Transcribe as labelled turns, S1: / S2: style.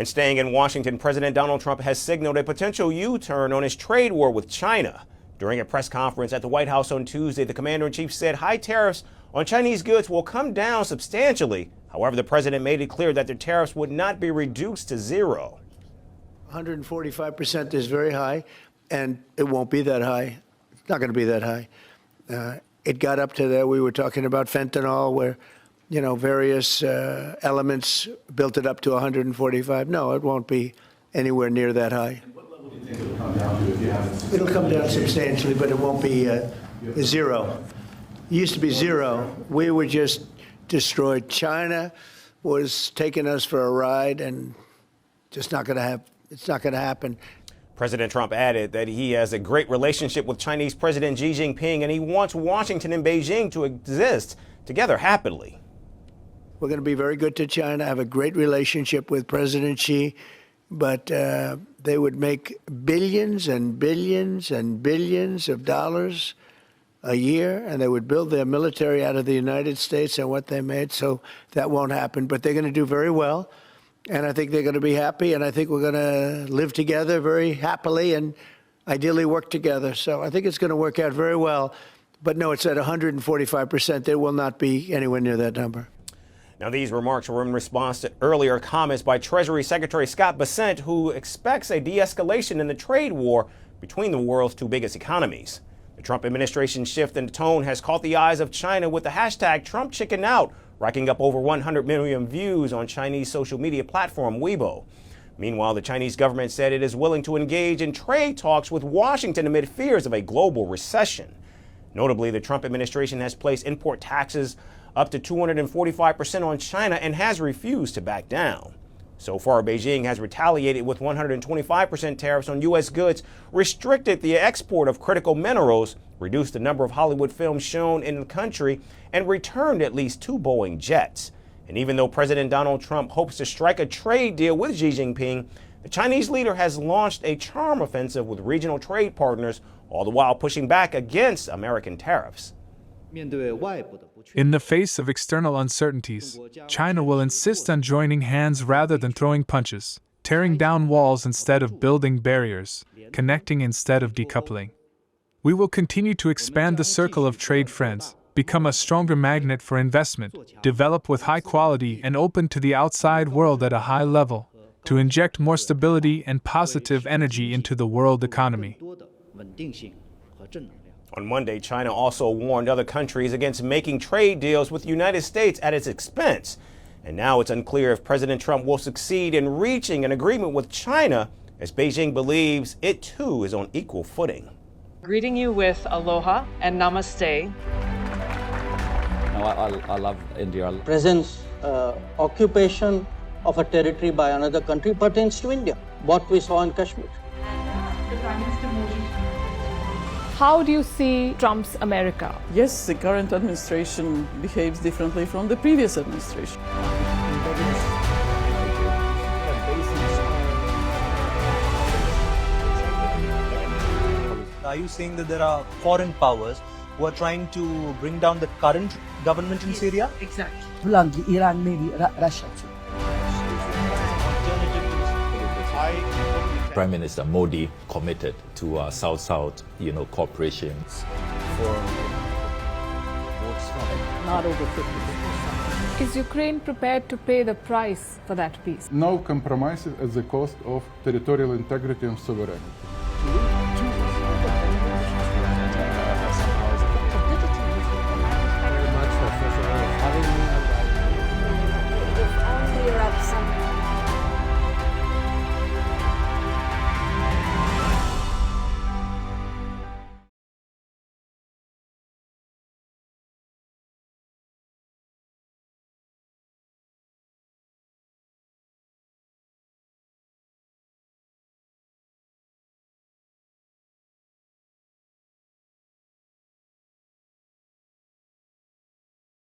S1: And staying in Washington, President Donald Trump has signaled a potential U-turn on his trade war with China. During a press conference at the White House on Tuesday, the commander-in-chief said high tariffs on Chinese goods will come down substantially. However, the president made it clear that the tariffs would not be reduced to zero.
S2: 145% is very high, and it won't be that high. It's not going to be that high. It got up to there. We were talking about fentanyl, where, various elements built it up to 145. No, it won't be anywhere near that high.
S3: And what level do you think it'll come down to if you haven't?
S2: It'll come down substantially, but it won't be zero. It used to be zero. We were just destroyed. China was taking us for a ride, and just not going to have. It's not going to happen.
S1: President Trump added that he has a great relationship with Chinese President Xi Jinping, and he wants Washington and Beijing to exist together happily.
S2: We're going to be very good to China, have a great relationship with President Xi, but they would make billions and billions and billions of dollars a year, and they would build their military out of the United States and what they made, so that won't happen. But they're going to do very well, and I think they're going to be happy, and I think we're going to live together very happily and ideally work together. So I think it's going to work out very well. But no, it's at 145%. There will not be anywhere near that number.
S1: Now, these remarks were in response to earlier comments by Treasury Secretary Scott Bessent, who expects a de-escalation in the trade war between the world's two biggest economies. The Trump administration's shift in tone has caught the eyes of China with the hashtag #TrumpChickenOut, racking up over 100 million views on Chinese social media platform Weibo. Meanwhile, the Chinese government said it is willing to engage in trade talks with Washington amid fears of a global recession. Notably, the Trump administration has placed import taxes up to 245% on China and has refused to back down. So far, Beijing has retaliated with 125% tariffs on U.S. goods, restricted the export of critical minerals, reduced the number of Hollywood films shown in the country, and returned at least 2 Boeing jets. And even though President Donald Trump hopes to strike a trade deal with Xi Jinping, the Chinese leader has launched a charm offensive with regional trade partners, all the while pushing back against American tariffs.
S4: In the face of external uncertainties, China will insist on joining hands rather than throwing punches, tearing down walls instead of building barriers, connecting instead of decoupling. We will continue to expand the circle of trade friends, become a stronger magnet for investment, develop with high quality and open to the outside world at a high level, to inject more stability and positive energy into the world economy.
S1: On Monday, China also warned other countries against making trade deals with the United States at its expense. And now it's unclear if President Trump will succeed in reaching an agreement with China, as Beijing believes it too is on equal footing.
S5: Greeting you with aloha and namaste.
S6: I love India.
S7: Presence, occupation of a territory by another country pertains to India, what we saw in Kashmir.
S8: How do you see Trump's America?
S9: Yes, the current administration behaves differently from the previous administration.
S10: Are you saying that there are foreign powers who are trying to bring down the current government in Syria?
S5: Exactly.
S7: Iran, maybe Russia too.
S6: Prime Minister Modi committed to South-South, cooperation.
S7: Not over 50%.
S8: Is Ukraine prepared to pay the price for that peace?
S11: No compromises at the cost of territorial integrity and sovereignty.